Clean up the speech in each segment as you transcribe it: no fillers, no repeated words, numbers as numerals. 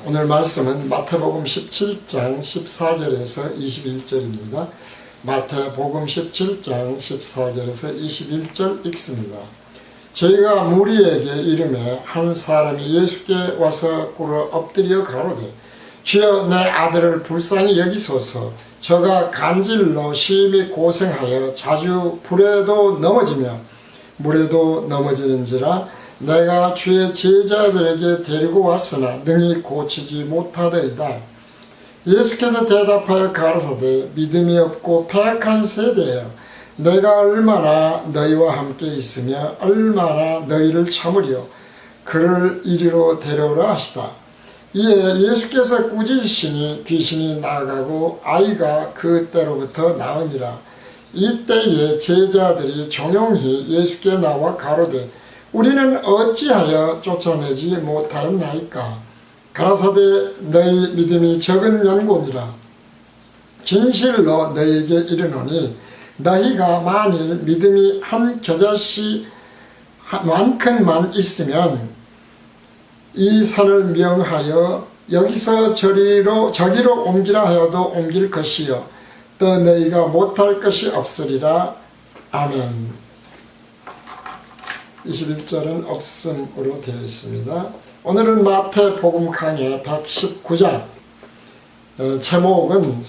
오늘 말씀은 마태복음 17장 14절에서 21절입니다. 마태복음 17장 14절에서 21절 읽습니다. 저희가 무리에게 이르매 한 사람이 예수께 와서 꿇어 엎드려 가로되 주여 내 아들을 불쌍히 여기소서. 저가 간질로 심히 고생하여 자주 불에도 넘어지며 물에도 넘어지는지라 내가 주의 제자들에게 데리고 왔으나 능히 고치지 못하더이다. 예수께서 대답하여 가라사대 믿음이 없고 패악한 세대여, 내가 얼마나 너희와 함께 있으며 얼마나 너희를 참으리요. 그를 이리로 데려오라 하시다. 이에 예수께서 꾸짖으시니 귀신이 나가고 아이가 그때로부터 나으니라. 이때에 제자들이 종용히 예수께 나와 가로되 우리는 어찌하여 쫓아내지 못하였나이까. 가라사대 너희 믿음이 적은 연고니라. 진실로 너희에게 이르노니 너희가 만일 믿음이 한 겨자씨 만큼만 있으면 이 산을 명하여 여기서 저기로 옮기라 하여도 옮길 것이요 또 너희가 못할 것이 없으리라. 아멘. 21절은 없음으로 되어 있습니다. 오늘은 마태복음 강의 119장 제목은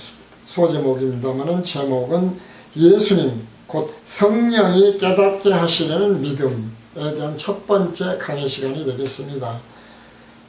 소제목입니다만 제목은 예수님 곧 성령이 깨닫게 하시려는 믿음에 대한 첫 번째 강의 시간이 되겠습니다.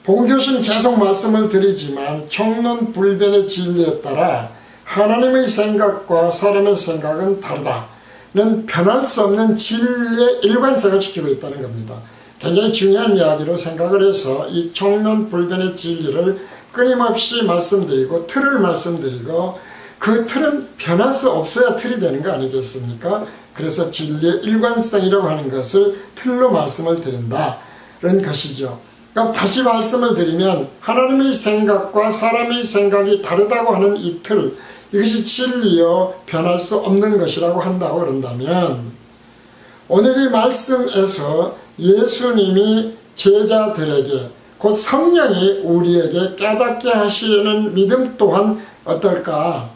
복음교실은 계속 말씀을 드리지만 총론불변의 진리에 따라 하나님의 생각과 사람의 생각은 다르다는 변할 수 없는 진리의 일관성을 지키고 있다는 겁니다. 굉장히 중요한 이야기로 생각을 해서 이 총론불변의 진리를 끊임없이 말씀드리고 틀을 말씀드리고 그 틀은 변할 수 없어야 틀이 되는 거 아니겠습니까? 그래서 진리의 일관성이라고 하는 것을 틀로 말씀을 드린다는 것이죠. 그럼 다시 말씀을 드리면 하나님의 생각과 사람의 생각이 다르다고 하는 이 틀, 이것이 진리요 변할 수 없는 것이라고 한다고 그런다면 오늘 이 말씀에서 예수님이 제자들에게 곧 성령이 우리에게 깨닫게 하시는 믿음 또한 어떨까?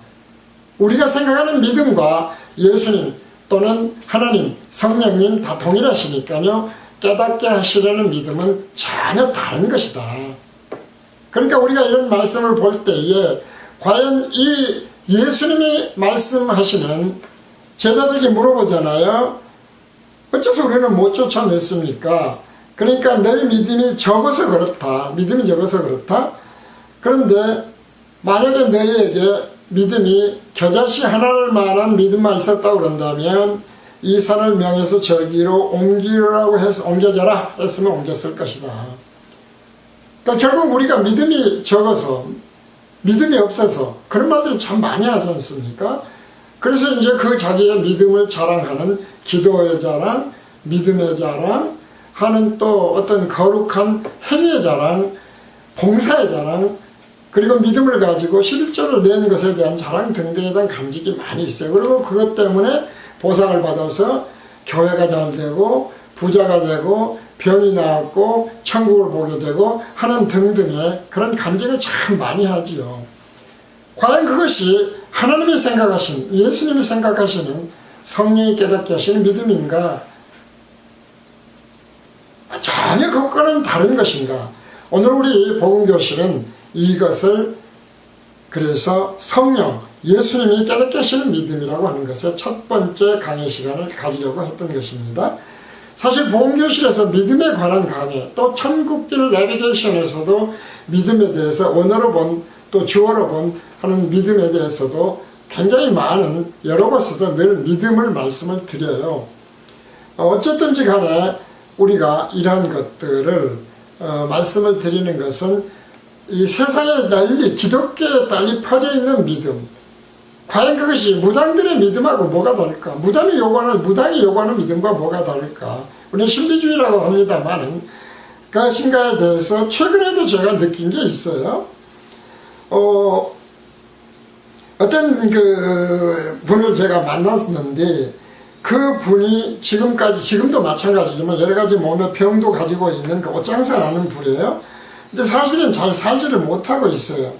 우리가 생각하는 믿음과 예수님 또는 하나님, 성령님 다 동일하시니까요. 깨닫게 하시려는 믿음은 전혀 다른 것이다. 그러니까 우리가 이런 말씀을 볼 때에 과연 이 예수님이 말씀하시는 제자들에게 물어보잖아요. 어째서 우리는 못 쫓아냈습니까? 그러니까 너희 믿음이 적어서 그렇다. 믿음이 적어서 그렇다. 그런데 만약에 너희에게 믿음이 겨자씨 하나를 만한 믿음만 있었다고 그런다면 이 산을 명해서 저기로 옮기라고 해서 옮겨져라 했으면 옮겼을 것이다. 그러니까 결국 우리가 믿음이 적어서 믿음이 없어서 그런 말들을 참 많이 하지 않습니까? 그래서 이제 그 자기의 믿음을 자랑하는 기도의 자랑, 믿음의 자랑 하는 또 어떤 거룩한 행위의 자랑, 봉사의 자랑, 그리고 믿음을 가지고 실제로 낸 것에 대한 자랑 등등에 대한 감직이 많이 있어요. 그리고 그것 때문에 보상을 받아서 교회가 잘 되고 부자가 되고 병이 나았고 천국을 보게 되고 하는 등등의 그런 간증을 참 많이 하지요. 과연 그것이 하나님이 생각하신, 예수님이 생각하시는 성령이 깨닫게 하시는 믿음인가? 전혀 그것과는 다른 것인가? 오늘 우리 복음교실은 이것을 그래서 성령, 예수님이 깨닫게 하시는 믿음이라고 하는 것의 첫 번째 강의 시간을 가지려고 했던 것입니다. 사실 복음교실에서 믿음에 관한 강의, 또 천국길 내비게이션에서도 믿음에 대해서 원어로 본, 또 주어로 본 하는 믿음에 대해서도 굉장히 많은 여러 곳에서 늘 믿음을 말씀을 드려요. 어쨌든지 간에 우리가 이러한 것들을 말씀을 드리는 것은 이 세상에 널리 기독교에 널리 퍼져 있는 믿음, 과연 그것이 무당들의 믿음하고 뭐가 다를까? 무당이 요구하는 믿음과 뭐가 다를까? 우리는 신비주의라고 합니다만 그것인가에 대해서 최근에도 제가 느낀 게 있어요. 어떤 그 분을 제가 만났는데 그 분이 지금도 마찬가지지만 여러 가지 몸에 병도 가지고 있는 그 옷장사 하는 분이에요. 근데 사실은 잘 살지를 못하고 있어요.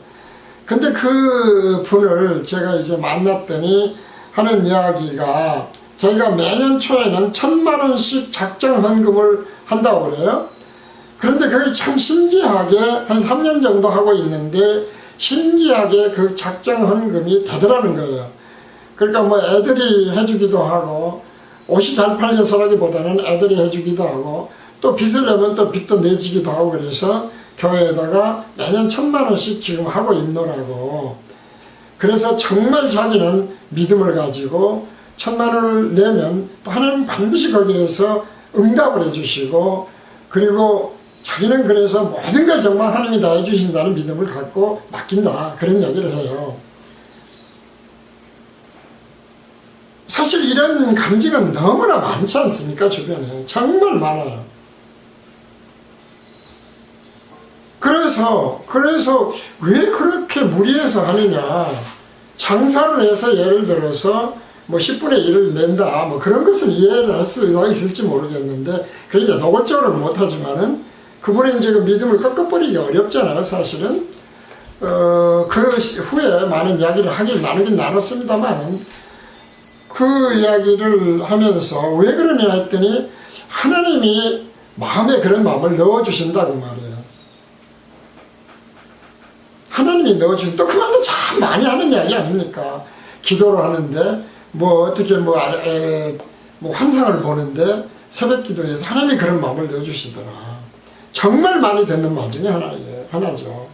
근데 그 분을 제가 이제 만났더니 하는 이야기가 저희가 매년 초에는 1,000만원씩 작정헌금을 한다고 그래요. 그런데 그게 참 신기하게 한 3년 정도 하고 있는데 신기하게 그 작정헌금이 되더라는 거예요. 그러니까 뭐 애들이 해주기도 하고 옷이 잘 팔려서라기보다는 애들이 해주기도 하고 또 빚을 내면 또 빚도 내지기도 하고 그래서 교회에다가 매년 1,000만원씩 지금 하고 있노라고. 그래서 정말 자기는 믿음을 가지고 1,000만원을 내면 또 하나님 반드시 거기에서 응답을 해주시고 그리고 자기는 그래서 모든 걸 정말 하나님이 다 해주신다는 믿음을 갖고 맡긴다 그런 이야기를 해요. 사실 이런 간증은 너무나 많지 않습니까? 주변에 정말 많아요. 그래서 왜 그렇게 무리해서 하느냐. 장사를 해서 예를 들어서 뭐 10분의 1을 낸다 뭐 그런 것은 이해를 할 수가 있을지 모르겠는데 그게 이제 노골적으로는 못하지만은 그분의 이제 그 믿음을 꺾어버리기 어렵잖아요. 사실은 그 후에 많은 이야기를 나누긴 나눴습니다만 그 이야기를 하면서 왜 그러냐 했더니 하나님이 마음에 그런 마음을 넣어주신다고 말이에요. 하나님이 넣어주신 또 그만도 참 많이 하는 이야기 아닙니까? 기도를 하는데 뭐 어떻게 뭐 환상을 보는데 새벽 기도에서 하나님이 그런 마음을 넣어주시더라. 정말 많이 듣는 말 중에 하나죠.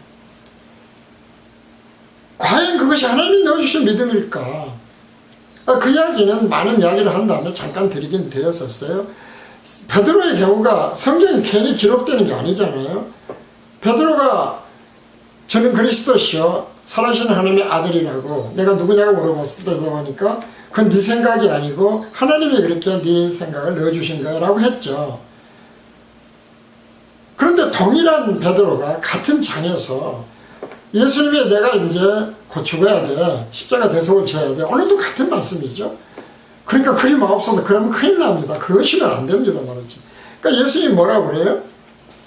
과연 그것이 하나님이 넣어주신 믿음일까? 그 이야기는 많은 이야기를 한 다음에 잠깐 드리긴 드렸었어요. 베드로의 경우가 성경이 괜히 기록되는 게 아니잖아요. 베드로가 저는 그리스도시요 살아계신 하나님의 아들이라고 내가 누구냐고 물어봤을 때 보니까 그건 네 생각이 아니고 하나님이 그렇게 네 생각을 넣어주신 거야 라고 했죠. 그런데 동일한 베드로가 같은 장에서 예수님이 내가 이제 곧 죽어야 돼. 십자가 대속을 져야 돼. 오늘도 같은 말씀이죠. 그러니까 그리 마옵소서. 그러면 큰일 납니다. 그것이면 안 됩니다 말이지. 그러니까 예수님이 뭐라고 그래요?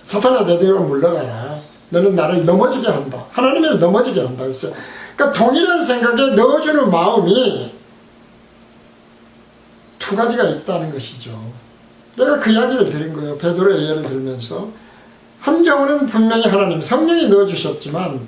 사탄아 내 뒤로 물러가라. 너는 나를 넘어지게 한다. 하나님이 넘어지게 한다 했어요. 그러니까 동일한 생각에 넣어주는 마음이 두 가지가 있다는 것이죠. 내가 그 이야기를 드린 거예요. 베드로의 예를 들면서 한 경우는 분명히 하나님 성령이 넣어주셨지만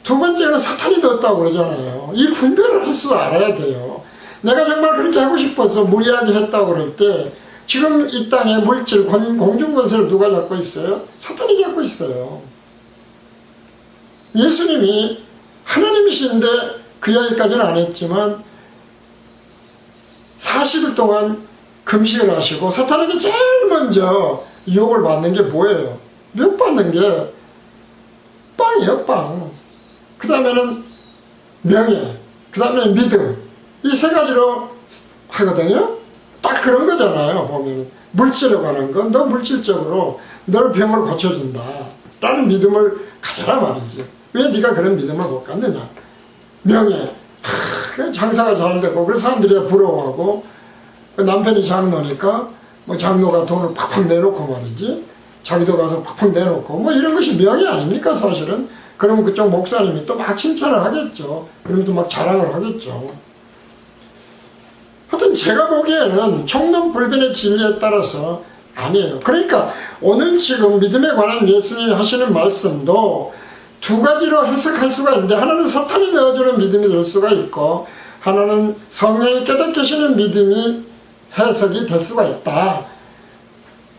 두 번째는 사탄이 넣었다고 그러잖아요. 이 분별을 할 줄 알아야 돼요. 내가 정말 그렇게 하고 싶어서 무리하게 했다고 그럴 때 지금 이 땅에 물질, 공중권세를 누가 잡고 있어요? 사탄이 잡고 있어요. 예수님이 하나님이신데 그 이야기까지는 안 했지만 40일 동안 금식을 하시고 사탄에게 제일 먼저 유혹을 받는 게 뭐예요? 몇 받는 게 빵이에요. 빵. 그 다음에는 명예, 그 다음에는 믿음. 이 세 가지로 하거든요. 딱 그런 거잖아요. 보면 물질에 관한 건 너 물질적으로 널 병을 고쳐준다 라는 믿음을 가져라 말이지. 왜 네가 그런 믿음을 못 갖느냐. 명예, 장사가 잘 되고 그래서 사람들이 부러워하고 남편이 장로니까 뭐 장로가 돈을 팍팍 내놓고 말이지. 자기도 가서 팍팍 내놓고 뭐 이런 것이 명예 아닙니까 사실은. 그러면 그쪽 목사님이 또 막 칭찬을 하겠죠. 그러면 또 막 자랑을 하겠죠. 하여튼 제가 보기에는 총론불변의 진리에 따라서 아니에요. 그러니까 오늘 지금 믿음에 관한 예수님이 하시는 말씀도 두 가지로 해석할 수가 있는데 하나는 사탄이 넣어주는 믿음이 될 수가 있고 하나는 성령이 깨닫게 하시는 믿음이 해석이 될 수가 있다.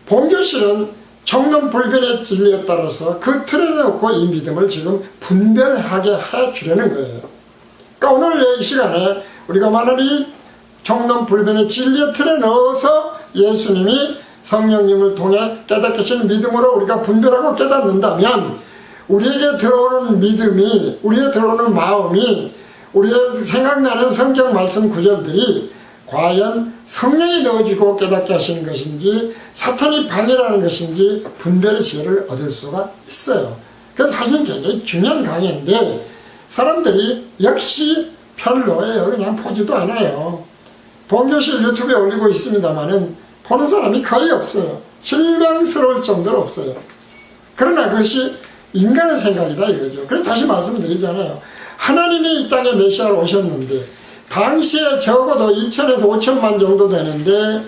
본교실은 정론불변의 진리에 따라서 그 틀에 놓고 이 믿음을 지금 분별하게 해주려는 거예요. 그러니까 오늘 이 시간에 우리가 말하는 이 정론불변의 진리의 틀에 넣어서 예수님이 성령님을 통해 깨닫게 하시는 믿음으로 우리가 분별하고 깨닫는다면 우리에게 들어오는 믿음이, 우리에게 들어오는 마음이, 우리의 생각나는 성경 말씀 구절들이 과연 성령이 넣어주고 깨닫게 하시는 것인지 사탄이 방해라는 것인지 분별의 지혜를 얻을 수가 있어요. 그래서 사실은 굉장히 중요한 강의인데 사람들이 역시 별로예요. 그냥 보지도 않아요. 본교실 유튜브에 올리고 있습니다만은 보는 사람이 거의 없어요. 실망스러울 정도로 없어요. 그러나 그것이 인간의 생각이다 이거죠. 그래서 다시 말씀드리잖아요. 하나님이 이 땅에 메시아로 오셨는데 당시에 적어도 2천에서 5천만 정도 되는데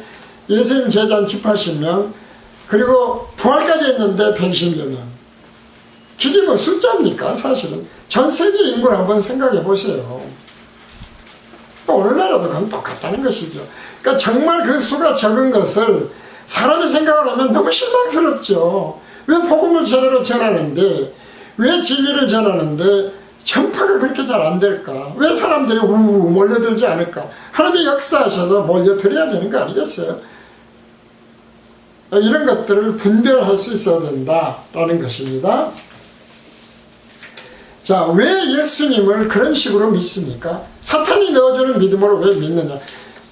예수님 제자는 70~80명, 그리고 부활까지 했는데 110여 명. 그게 뭐 숫자입니까? 사실은 전 세계 인구를 한번 생각해 보세요. 오늘날에도 그건 똑같다는 것이죠. 그러니까 정말 그 수가 적은 것을 사람이 생각을 하면 너무 실망스럽죠. 왜 복음을 제대로 전하는데, 왜 진리를 전하는데 전파가 그렇게 잘 안 될까? 왜 사람들이 몰려들지 않을까? 하나님이 역사하셔서 몰려들어야 되는 거 아니겠어요? 이런 것들을 분별할 수 있어야 된다라는 것입니다. 자, 왜 예수님을 그런 식으로 믿습니까? 사탄이 넣어주는 믿음으로 왜 믿느냐?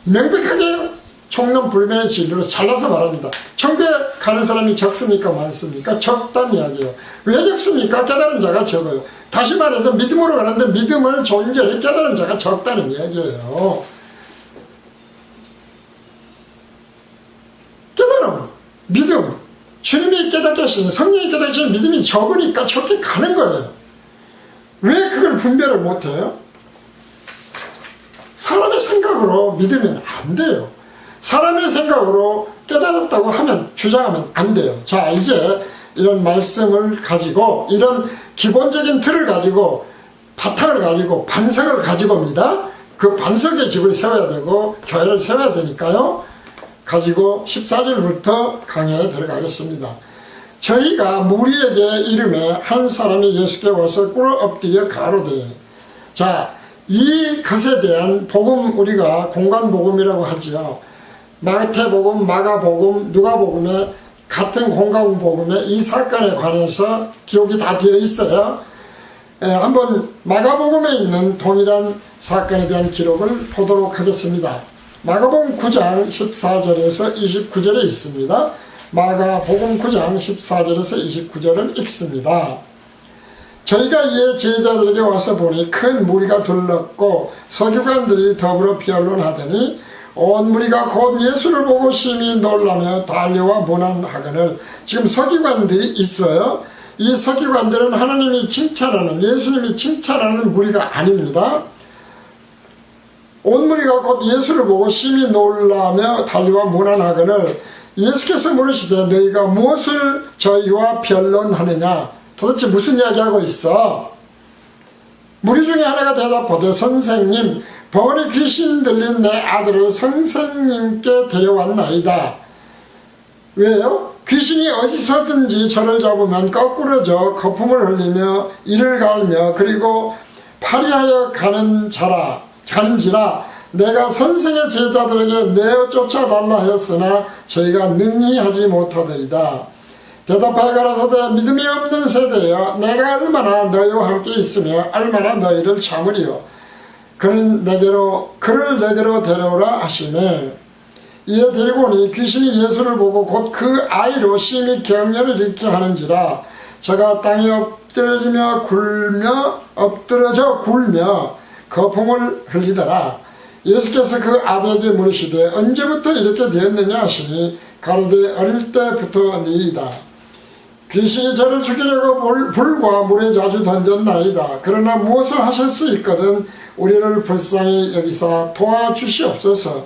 명백하게 총론불명의 진리로 잘라서 말합니다. 천국에 가는 사람이 적습니까? 많습니까? 적다는 이야기예요. 왜 적습니까? 깨달은 자가 적어요. 다시 말해서 믿음으로 가는데 믿음을 존재를 깨달은 자가 적다는 이야기예요. 깨달음, 믿음, 주님이 깨닫게 하시는, 성령이 깨닫게 하시는 믿음이 적으니까 적게 가는 거예요. 왜 그걸 분별을 못해요? 사람의 생각으로 믿으면 안 돼요. 사람의 생각으로 깨달았다고 하면, 주장하면 안 돼요. 자, 이제 이런 말씀을 가지고, 이런 기본적인 틀을 가지고, 바탕을 가지고, 반석을 가지고입니다. 그 반석의 집을 세워야 되고 교회를 세워야 되니까요. 가지고 14절부터 강의에 들어가겠습니다. 저희가 무리에게 이름에 한 사람이 예수께 와서 꿇어 엎드려 가로되. 자, 이 것에 대한 복음, 우리가 공간복음이라고 하지요. 마태복음, 마가복음, 누가복음에 같은 공간복음에 이 사건에 관해서 기록이 다 되어 있어요. 한번 마가복음에 있는 동일한 사건에 대한 기록을 보도록 하겠습니다. 마가복음 9장 14절에서 29절에 있습니다. 마가복음 9장 14절에서 29절을 읽습니다. 저희가 이에 제자들에게 와서 보니 큰 무리가 둘렀고 서기관들이 더불어 변론하더니 온 무리가 곧 예수를 보고 심히 놀라며 달려와 문안하거늘. 지금 서기관들이 있어요. 이 서기관들은 하나님이 칭찬하는, 예수님이 칭찬하는 무리가 아닙니다. 온 무리가 곧 예수를 보고 심히 놀라며 달려와 문안하거늘. 예수께서 물으시되 너희가 무엇을 저희와 변론하느냐? 도대체 무슨 이야기하고 있어? 무리 중에 하나가 대답하되 선생님, 벌에 귀신 들린 내 아들을 선생님께 데려왔나이다. 왜요? 귀신이 어디서든지 저를 잡으면 거꾸러져 거품을 흘리며 이를 갈며 그리고 파리하여 가는지라 내가 선생의 제자들에게 내어 쫓아달라 하였으나 저희가 능히 하지 못하더이다. 대답하여 가라사대 믿음이 없는 세대여, 내가 얼마나 너희와 함께 있으며 얼마나 너희를 참으리요. 그를 내게로 데려오라 하시매 이에 데리고 오니 귀신이 예수를 보고 곧 그 아이로 심히 경련을 일으켜 하는지라 저가 땅에 엎드러져 굴며 거품을 흘리더라. 예수께서 그 아비에게 물으시되 언제부터 이렇게 되었느냐 하시니 가로되 어릴 때부터니이다. 귀신이 저를 죽이려고 불과 물에 자주 던졌나이다. 그러나 무엇을 하실 수 있거든 우리를 불쌍히 여기사 도와주시옵소서.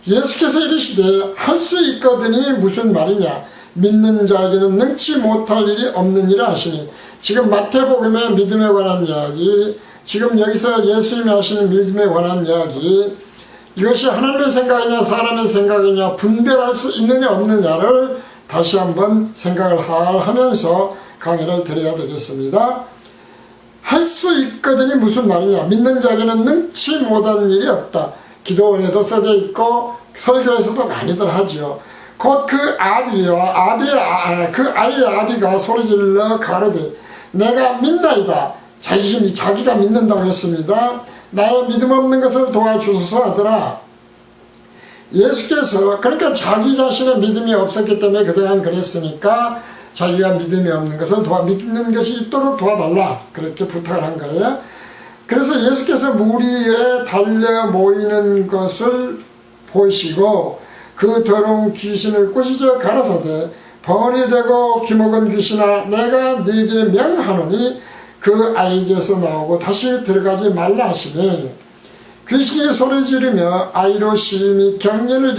예수께서 이르시되 할 수 있거든이 무슨 말이냐? 믿는 자에게는 능치 못할 일이 없느니라 하시니. 지금 마태복음의 믿음에 관한 이야기, 지금 여기서 예수님이 하시는 믿음에 관한 이야기, 이것이 하나님의 생각이냐 사람의 생각이냐 분별할 수 있느냐 없느냐를 다시 한번 생각을 하면서 강의를 드려야 되겠습니다. 할 수 있거든이 무슨 말이냐? 믿는 자에게는 능치 못한 일이 없다. 기도원에도 써져 있고 설교에서도 많이들 하지요. 곧 그 아비와 그 아이의 아비가 소리질러 가로되 내가 믿나이다. 자기가 믿는다고 했습니다. 나의 믿음 없는 것을 도와주소서 하더라. 예수께서 그러니까 자기 자신의 믿음이 없었기 때문에 그동안 그랬으니까 자기가 믿음이 없는 것을 믿는 것이 있도록 도와달라 그렇게 부탁을 한 거예요. 그래서 예수께서 무리에 달려 모이는 것을 보시고 그 더러운 귀신을 꾸짖어 가라사대 번이 되고 귀먹은 귀신아 내가 네게 명하노니 그 아이에게서 나오고 다시 들어가지 말라 하시니 귀신이 소리 지르며 아이로 심히 경련을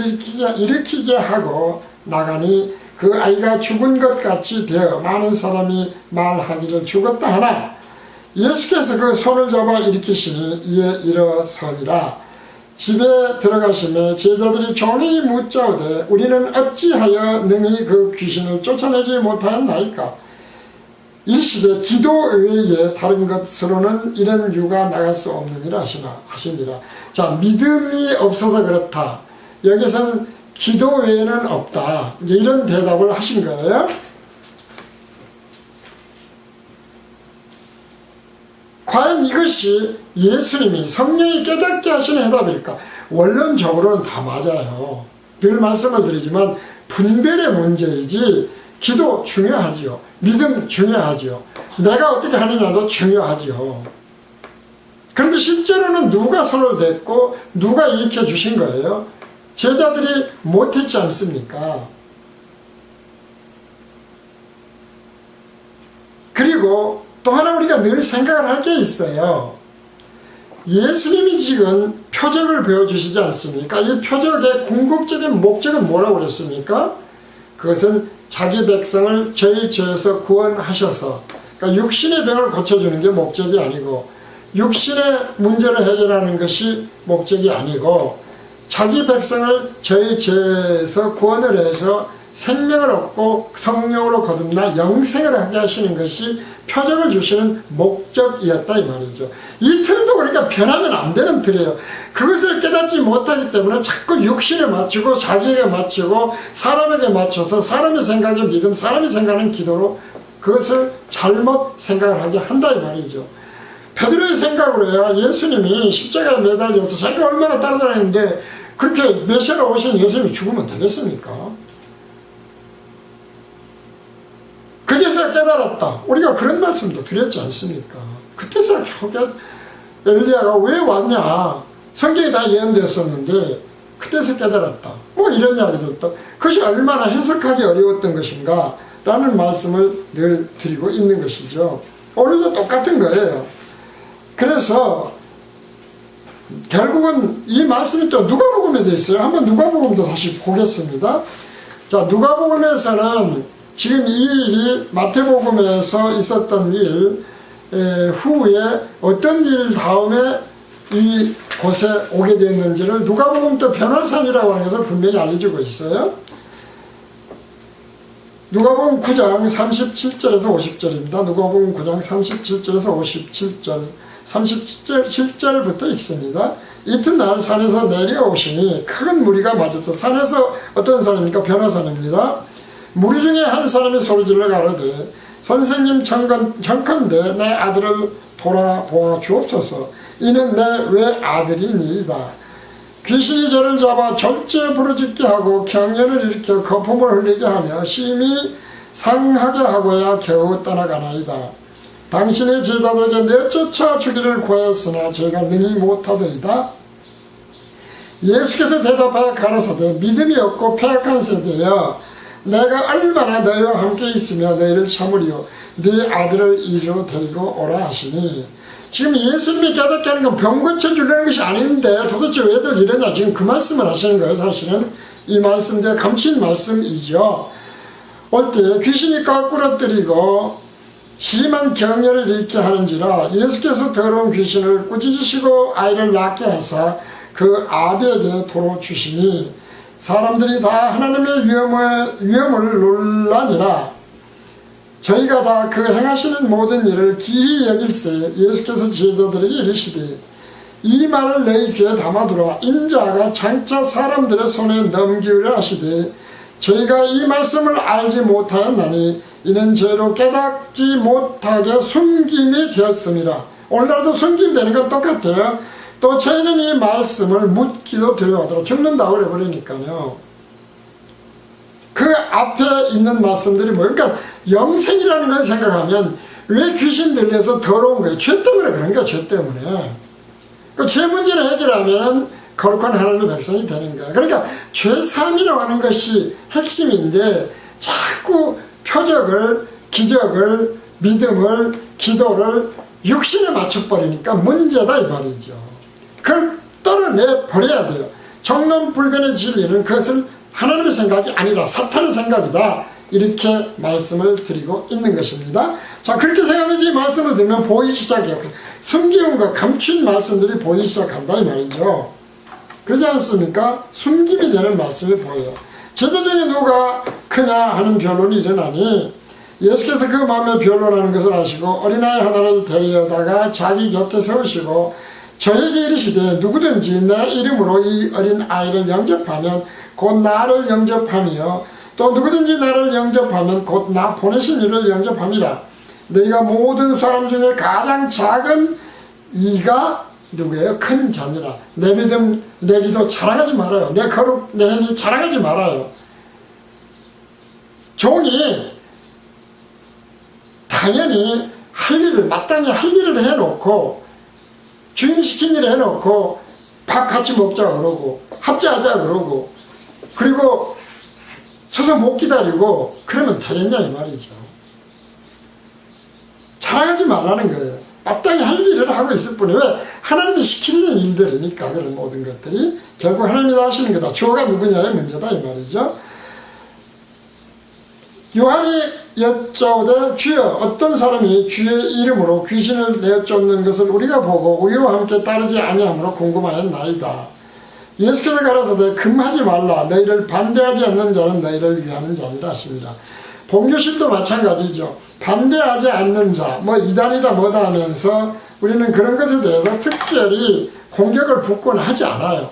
일으키게 하고 나가니 그 아이가 죽은 것 같이 되어 많은 사람이 말하기를 죽었다 하나 예수께서 그 손을 잡아 일으키시니 이에 일어서니라. 집에 들어가시며 제자들이 종이 묻자오되 우리는 어찌하여 능히 그 귀신을 쫓아내지 못하였나이까. 일시되 기도 외에 다른 것으로는 이런 유가 나갈 수 없느니라 하시니라. 자, 믿음이 없어서 그렇다. 여기서는 기도 외에는 없다. 이런 대답을 하신 거예요. 과연 이것이 예수님이 성령이 깨닫게 하시는 해답일까? 원론적으로는 다 맞아요. 늘 말씀을 드리지만 분별의 문제이지 기도 중요하지요. 믿음 중요하지요. 내가 어떻게 하느냐도 중요하지요. 그런데 실제로는 누가 손을 댔고 누가 일으켜 주신 거예요? 제자들이 못했지 않습니까? 그리고 또 하나 우리가 늘 생각을 할 게 있어요. 예수님이 지금 표적을 보여주시지 않습니까? 이 표적의 궁극적인 목적은 뭐라고 그랬습니까? 그것은 자기 백성을 저희 죄에서 구원하셔서, 그러니까 육신의 병을 고쳐주는 게 목적이 아니고 육신의 문제를 해결하는 것이 목적이 아니고 자기 백성을 저희 죄에서 구원을 해서 생명을 얻고 성령으로 거듭나 영생을 하게 하시는 것이 표적을 주시는 목적이었다 이 말이죠. 이 틀도 그러니까 변하면 안 되는 틀이에요. 그것을 깨닫지 못하기 때문에 자꾸 육신에 맞추고 자기에게 맞추고 사람에게 맞춰서 사람의 생각에 믿음, 사람이 생각하는 기도로 그것을 잘못 생각을 하게 한다 이 말이죠. 베드로의 생각으로야 예수님이 십자가에 매달려서 자기가 얼마나 따라다녔는데 그렇게 메시아가 오신 예수님이 죽으면 되겠습니까? 그제서야 깨달았다. 우리가 그런 말씀도 드렸지 않습니까? 그때서야 엘리야가 왜 왔냐? 성경이 다 예언되었었는데 그때서 깨달았다. 뭐 이런 이야기들도 그것이 얼마나 해석하기 어려웠던 것인가 라는 말씀을 늘 드리고 있는 것이죠. 오늘도 똑같은 거예요. 그래서 결국은 이 말씀이 또 누가복음에 되어 있어요. 한번 누가복음도 다시 보겠습니다. 자, 누가복음에서는 지금 이 일이 마태복음에서 있었던 일 후에 어떤 일 다음에 이 곳에 오게 됐는지를 누가복음 또 변화산이라고 하는 것을 분명히 알려주고 있어요. 누가복음 9장 37절에서 50절입니다. 누가복음 9장 37절에서 57절 37절부터 읽습니다. 이튿날 산에서 내려오시니 큰 무리가 맞았어. 산에서 어떤 사람입니까? 변화산입니다. 무리 중에 한 사람이 소리질러 가로되 선생님 청컨대 내 아들을 돌아보아 주옵소서. 이는 내 외아들이니이다. 귀신이 저를 잡아 절제 부르짖게 하고 경련을 일으켜 거품을 흘리게 하며 심히 상하게 하고야 겨우 떠나가나이다. 당신의 제자들에게 내쫓아 주기를 구하였으나 제가 능히 못하더이다. 예수께서 대답하여 가라사대 믿음이 없고 패약한 세대여 내가 얼마나 너희와 함께 있으며 너희를 참으리요 네 아들을 이리로 데리고 오라 하시니. 지금 예수님이 깨닫게 하는 건 병 고쳐주려는 것이 아닌데 도대체 왜들 이러냐 지금 그 말씀을 하시는 거예요. 사실은 이 말씀도 감추인 말씀이죠. 올 때 귀신이 까꾸러뜨리고 심한 경련을 일으키게 하는지라 예수께서 더러운 귀신을 꾸짖으시고 아이를 낳게 하사 그 아비에게 도로 주시니 사람들이 다 하나님의 위엄을 놀라니라. 저희가 다 그 행하시는 모든 일을 기히 여길세 예수께서 제자들에게 이르시되 이 말을 너희 귀에 담아두라. 인자가 장차 사람들의 손에 넘기우려 하시되 저희가 이 말씀을 알지 못하였나니 이는 저희로 깨닫지 못하게 숨김이 되었습니다. 오늘날도 숨김되는 건 똑같아요. 또 저희는 이 말씀을 묻기도 두려워하더라. 죽는다 그래 버리니까요. 그 앞에 있는 말씀들이 뭐예요? 그러니까 영생이라는 걸 생각하면 왜 귀신 들려서 더러운 거예요? 죄 때문에 그런 거야. 죄 때문에. 그 죄 문제를 해결하면 거룩한 하나님의 백성이 되는 거야. 그러니까 죄사함이라고 하는 것이 핵심인데 자꾸 자꾸 표적을, 기적을, 믿음을, 기도를 육신에 맞춰버리니까 문제다 이 말이죠. 그걸 떨어내 버려야 돼요. 정론불변의 진리는 그것을 하나님의 생각이 아니다, 사탄의 생각이다, 이렇게 말씀을 드리고 있는 것입니다. 자, 그렇게 생각하면서 이 말씀을 들으면 보이기 시작해요. 숨기움과 감춘 말씀들이 보이기 시작한다 이 말이죠. 그러지 않습니까? 숨김이 되는 말씀이 보여요. 제자 중에 누가 크냐 하는 변론이 일어나니 예수께서 그 마음에 변론하는 것을 아시고 어린아이 하나를 데려다가 자기 곁에 세우시고 저에게 이르시되 누구든지 내 이름으로 이 어린아이를 영접하면 곧 나를 영접하며 또 누구든지 나를 영접하면 곧 나 보내신 이를 영접함이라. 너희가 모든 사람 중에 가장 작은 이가 누구예요? 큰 자니라. 내 믿음, 내 기도 자랑하지 말아요. 내 거룩, 내 행위 자랑하지 말아요. 종이 당연히 할 일을, 마땅히 할 일을 해놓고 주인 시킨 일을 해놓고 밥 같이 먹자 그러고 합자하자 그러고 그리고 서서 못 기다리고 그러면 되겠냐 이 말이죠. 자랑하지 말라는 거예요. 마땅히 할 일을 하고 있을 뿐이, 왜? 하나님이 시키는 일들이니까. 그런 모든 것들이 결국 하나님이 다 하시는 거다. 주어가 누구냐의 문제다 이 말이죠. 요한이 여짜오되 주여 어떤 사람이 주의 이름으로 귀신을 내쫓는 것을 우리가 보고 우리와 함께 따르지 아니하므로 궁금하였나이다. 예수께서 가라사대 금하지 말라. 너희를 반대하지 않는 자는 너희를 위하는 자니라 하시니라. 본교실도 마찬가지죠. 반대하지 않는 자, 뭐 이단이다 뭐다 하면서 우리는 그런 것에 대해서 특별히 공격을 붙거나 하지 않아요.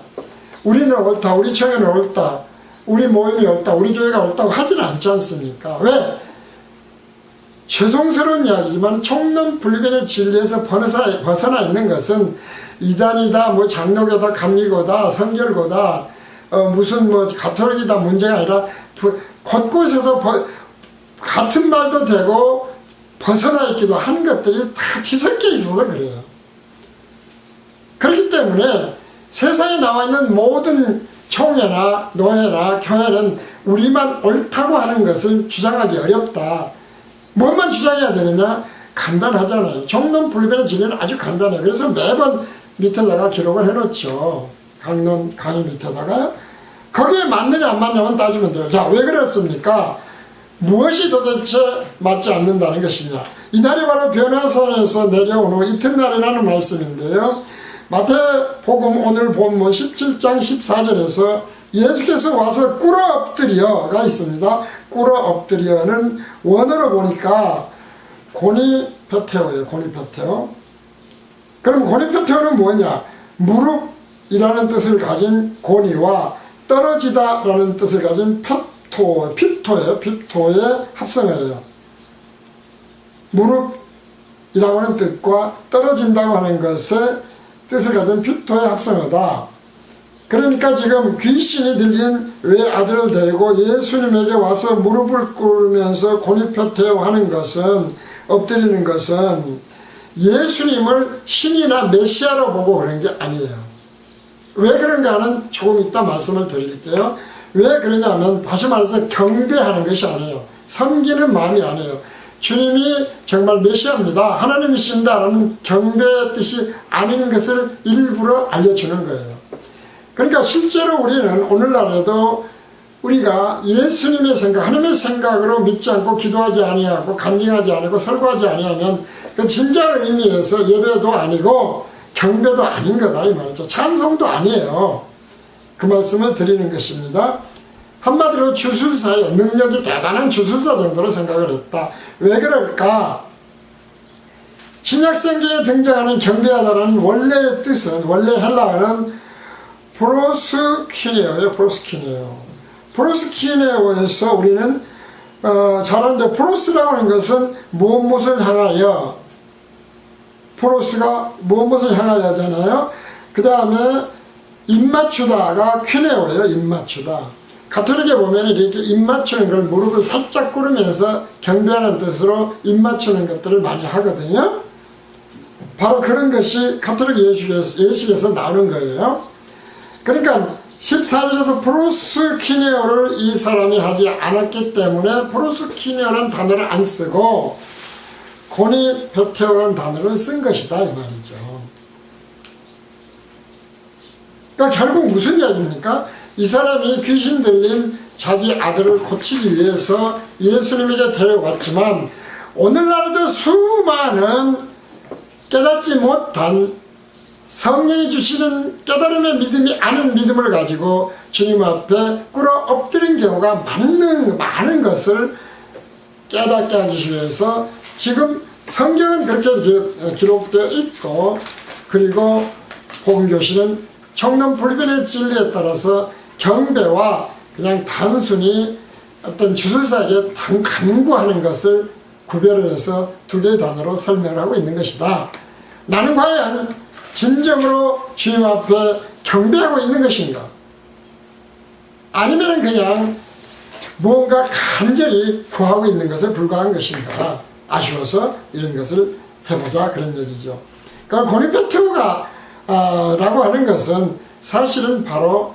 우리는 옳다, 우리 청년은 옳다, 우리 모임이 옳다, 우리 교회가 옳다고 하지는 않지 않습니까? 왜? 죄송스러운 이야기지만 총론불변의 진리에서 벗어나 있는 것은 이단이다, 뭐 장로교다, 감리교다, 성결교다, 무슨 뭐 가톨릭이다 문제가 아니라 곳곳에서 같은 말도 되고 벗어나 있기도 한 것들이 다 뒤섞여 있어서 그래요. 그렇기 때문에 세상에 나와 있는 모든 총회나 노회나 교회는 우리만 옳다고 하는 것을 주장하기 어렵다. 뭐만 주장해야 되느냐? 간단하잖아요. 정론불변의 진리는 아주 간단해요. 그래서 매번 밑에다가 기록을 해놓죠. 강의 밑에다가. 거기에 맞느냐 안 맞냐만 따지면 돼요. 자, 왜 그렇습니까? 무엇이 도대체 맞지 않는다는 것이냐. 이날이 바로 변화선에서 내려온 후 이튿날이라는 말씀인데요. 마태복음 오늘 본문 17장 14절에서 예수께서 와서 꿇어 엎드려가 있습니다. 꿇어 엎드려는 원어로 보니까 고니페테오예요. 고니페테오. 그럼 고니페테오는 뭐냐? 무릎이라는 뜻을 가진 고니와 떨어지다라는 뜻을 가진 핍토예요. 핍토의 합성어예요. 무릎이라고 하는 뜻과 떨어진다고 하는 것의 뜻을 가진 핍토의 합성어다. 그러니까 지금 귀신이 들린 외아들을 데리고 예수님에게 와서 무릎을 꿇으면서 고니페테오 하는 것은, 엎드리는 것은 예수님을 신이나 메시아로 보고 그런 게 아니에요. 왜 그런가는 조금 이따 말씀을 드릴게요. 왜 그러냐면 다시 말해서 경배하는 것이 아니에요. 섬기는 마음이 아니에요. 주님이 정말 메시아입니다, 하나님이신다라는 경배의 뜻이 아닌 것을 일부러 알려주는 거예요. 그러니까 실제로 우리는 오늘날에도 우리가 예수님의 생각, 하나님의 생각으로 믿지 않고 기도하지 아니하고 간증하지 않고 설교하지 아니하면 그 진짜 의미에서 예배도 아니고 경배도 아닌 거다 이 말이죠. 찬송도 아니에요. 그 말씀을 드리는 것입니다. 한마디로 주술사예요. 능력이 대단한 주술사 정도로 생각을 했다. 왜 그럴까? 신약성경에 등장하는 경배하다라는 원래의 뜻은, 원래 헬라어는 프로스키네오예요. 프로스키네오에서 우리는 잘 아는데 프로스라고 하는 것은 무엇을 향하여, 프로스가 무엇을 향하여잖아요. 그 다음에 입맞추다가 퀴네오예요. 입맞추다. 가톨릭에 보면 이렇게 입맞추는 걸, 무릎을 살짝 꿇으면서 경배하는 뜻으로 입맞추는 것들을 많이 하거든요. 바로 그런 것이 가톨릭 예식에서 나오는 거예요. 그러니까 14절에서 프로스키네어를 이 사람이 하지 않았기 때문에 프로스키네어라는 단어를 안 쓰고 고니페테오라는 단어를 쓴 것이다 이 말이죠. 그러니까 결국 무슨 이야기입니까? 이 사람이 귀신 들린 자기 아들을 고치기 위해서 예수님에게 데려왔지만 오늘날에도 수많은 깨닫지 못한 성령이 주시는 깨달음의 믿음이 아닌 믿음을 가지고 주님 앞에 꿇어 엎드린 경우가 많은 것을 깨닫게 하기 위해서 지금 성경은 그렇게 기록되어 있고, 그리고 복음교실은 청론불변의 진리에 따라서 경배와 그냥 단순히 어떤 주술사에게 간구하는 것을 구별해서 두 개의 단어로 설명하고 있는 것이다. 나는 과연 진정으로 주님 앞에 경배하고 있는 것인가? 아니면 그냥 무언가 간절히 구하고 있는 것에 불과한 것인가? 아쉬워서 이런 것을 해보자 그런 얘기죠. 그러니까 고니페테오가 라고 하는 것은 사실은 바로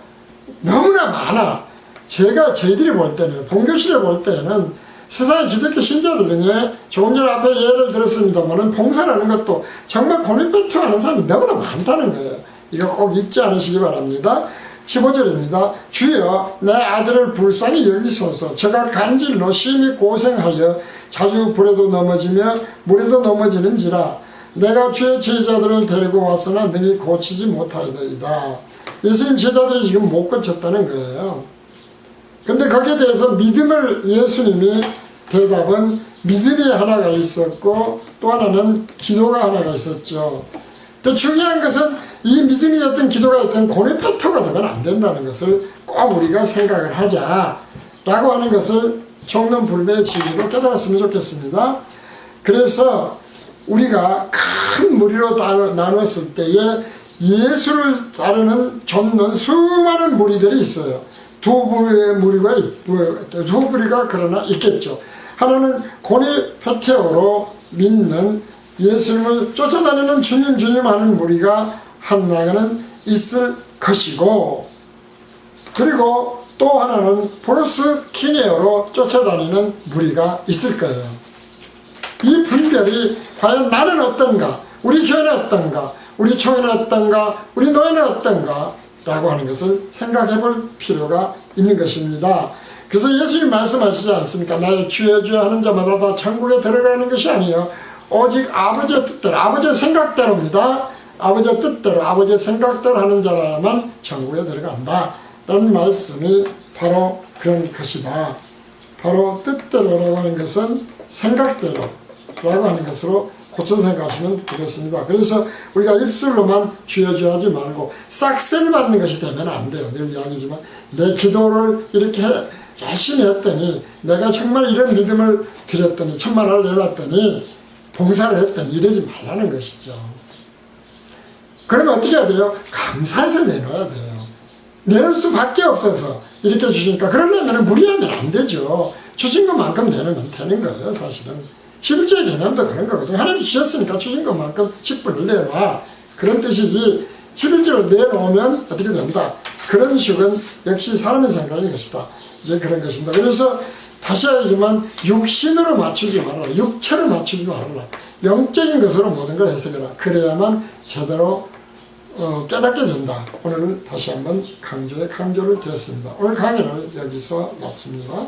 너무나 많아. 저희들이 볼 때는, 본교실에 볼 때는 세상의 기독교 신자들 중에 조금 전에 앞에 예를 들었습니다만 봉사라는 것도 정말 고니페테오 하는 사람이 너무나 많다는 거예요. 이거 꼭 잊지 않으시기 바랍니다. 15절입니다. 주여 내 아들을 불쌍히 여기소서. 저가 간질로 심히 고생하여 자주 불에도 넘어지며 물에도 넘어지는지라 내가 주의 제자들을 데리고 왔으나 능히 고치지 못하이더이다. 예수님 제자들이 지금 못 고쳤다는 거예요. 근데 거기에 대해서 믿음을 예수님이 대답은 믿음이 하나가 있었고 또 하나는 기도가 하나가 있었죠. 또 중요한 것은 이 믿음이 됐든 기도가 됐든 고니페테오가 되면 안 된다는 것을 꼭 우리가 생각을 하자 라고 하는 것을 청론불변의 진리로 깨달았으면 좋겠습니다. 그래서 우리가 큰 무리로 나눴을 때에 예수를 따르는 좁는 수많은 무리들이 있어요. 두 부류가 그러나 있겠죠. 하나는 고니페테오로 믿는 예수님을 쫓아다니는 주님 하는 무리가 하나는 있을 것이고, 그리고 또 하나는 프로스키네어로 쫓아다니는 무리가 있을 거예요. 이 분별이 과연 나는 어떤가, 우리 교회는 어떤가, 우리 총회는 어떤가, 우리 노예는 어떤가 라고 하는 것을 생각해 볼 필요가 있는 것입니다. 그래서 예수님 말씀하시지 않습니까? 나의 주여 주여 하는 자마다 다 천국에 들어가는 것이 아니요 오직 아버지의 뜻대로, 아버지의 생각대로입니다. 아버지의 뜻대로, 아버지의 생각대로 하는 자라야만 천국에 들어간다 라는 말씀이 바로 그런 것이다. 바로 뜻대로라고 하는 것은 생각대로 라고 하는 것으로 고쳐 생각하시면 되겠습니다. 그래서 우리가 입술로만 주여 주여 하지 말고 싹쓸이 받는 것이 되면 안 돼요. 늘 이야기지만 내 기도를 이렇게 열심히 했더니, 내가 정말 이런 믿음을 드렸더니, 천만화를 내놨더니, 봉사를 했더니 이러지 말라는 것이죠. 그러면 어떻게 해야 돼요? 감사해서 내놔야 돼요. 내놓을 수밖에 없어서 이렇게 주시니까. 그러려면 무리하면 안 되죠. 주신 것만큼 내놓으면 되는 거예요. 사실은 11조의 개념도 그런 거거든요. 하나님 주셨으니까 주신 것만큼 10분을 내놔, 그런 뜻이지 11조를 내놓으면 어떻게 된다, 그런 식은 역시 사람의 생각인 것이다, 이제 그런 것입니다. 그래서 다시 하지만 육신으로 맞추지 말아라, 육체로 맞추지 말아라, 영적인 것으로 모든 걸 해석해라. 그래야만 제대로 깨닫게 된다. 오늘 다시 한번 강조를 드렸습니다. 오늘 강의를 여기서 마칩니다.